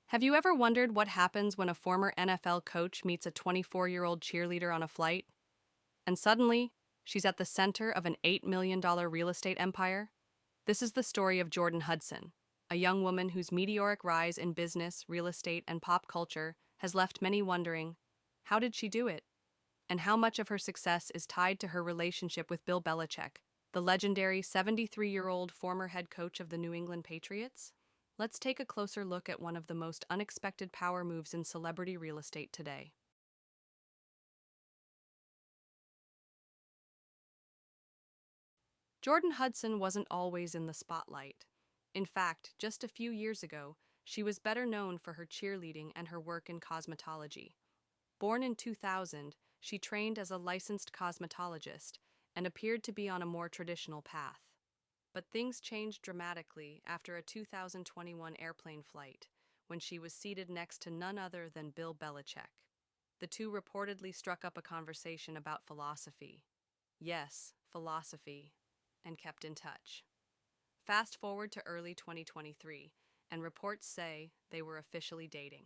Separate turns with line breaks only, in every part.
Have you ever wondered what happens when a former NFL coach meets a 24-year-old cheerleader on a flight? And suddenly, she's at the center of an $8 million real estate empire? This is the story of Jordon Hudson, a young woman whose meteoric rise in business, real estate, and pop culture has left many wondering, how did she do it? And how much of her success is tied to her relationship with Bill Belichick, the legendary 73-year-old former head coach of the New England Patriots? Let's take a closer look at one of the most unexpected power moves in celebrity real estate today. Jordon Hudson wasn't always in the spotlight. In fact, just a few years ago, she was better known for her cheerleading and her work in cosmetology. Born in 2000, she trained as a licensed cosmetologist and appeared to be on a more traditional path. But things changed dramatically after a 2021 airplane flight, when she was seated next to none other than Bill Belichick. The two reportedly struck up a conversation about philosophy. Yes, philosophy, and kept in touch. Fast forward to early 2023, and reports say they were officially dating.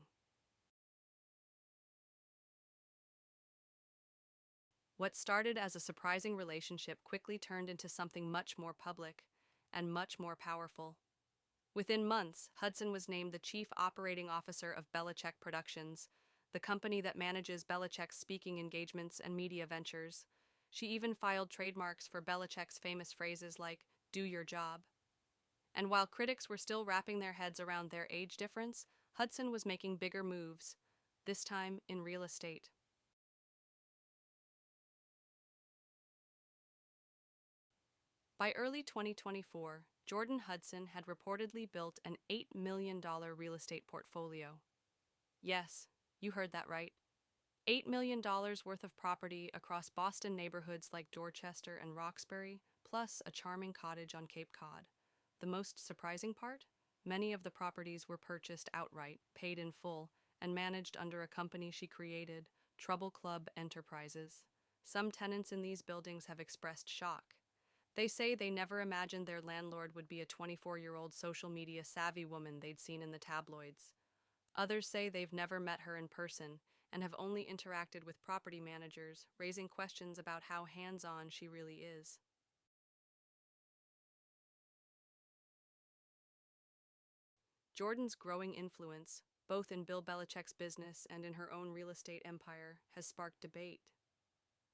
What started as a surprising relationship quickly turned into something much more public and much more powerful. Within months, Hudson was named the chief operating officer of Belichick Productions, the company that manages Belichick's speaking engagements and media ventures. She even filed trademarks for Belichick's famous phrases like, "Do your job." And while critics were still wrapping their heads around their age difference, Hudson was making bigger moves, this time in real estate. By early 2024, Jordon Hudson had reportedly built an $8 million real estate portfolio. Yes, you heard that right. $8 million worth of property across Boston neighborhoods like Dorchester and Roxbury, plus a charming cottage on Cape Cod. The most surprising part? Many of the properties were purchased outright, paid in full, and managed under a company she created, Trouble Club Enterprises. Some tenants in these buildings have expressed shock. They say they never imagined their landlord would be a 24-year-old social media savvy woman they'd seen in the tabloids. Others say they've never met her in person and have only interacted with property managers, raising questions about how hands-on she really is. Jordan's growing influence, both in Bill Belichick's business and in her own real estate empire, has sparked debate.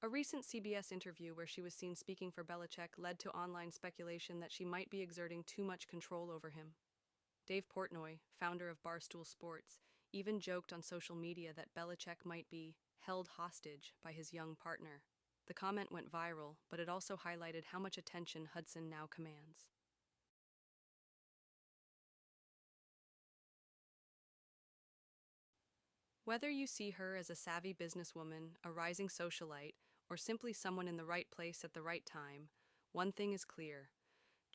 A recent CBS interview where she was seen speaking for Belichick led to online speculation that she might be exerting too much control over him. Dave Portnoy, founder of Barstool Sports, even joked on social media that Belichick might be held hostage by his young partner. The comment went viral, but it also highlighted how much attention Hudson now commands. Whether you see her as a savvy businesswoman, a rising socialite, or simply someone in the right place at the right time, one thing is clear.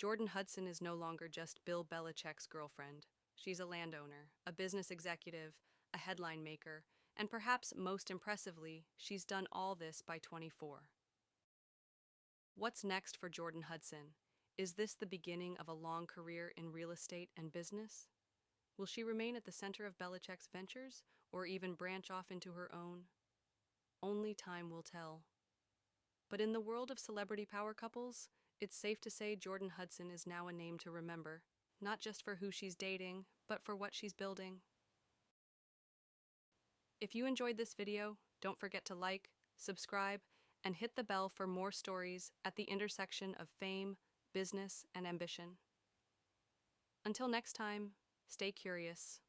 Jordon Hudson is no longer just Bill Belichick's girlfriend. She's a landowner, a business executive, a headline maker, and perhaps most impressively, she's done all this by 24. What's next for Jordon Hudson? Is this the beginning of a long career in real estate and business? Will she remain at the center of Belichick's ventures, or even branch off into her own? Only time will tell. But in the world of celebrity power couples, it's safe to say Jordon Hudson is now a name to remember, not just for who she's dating, but for what she's building. If you enjoyed this video, don't forget to like, subscribe, and hit the bell for more stories at the intersection of fame, business, and ambition. Until next time, stay curious.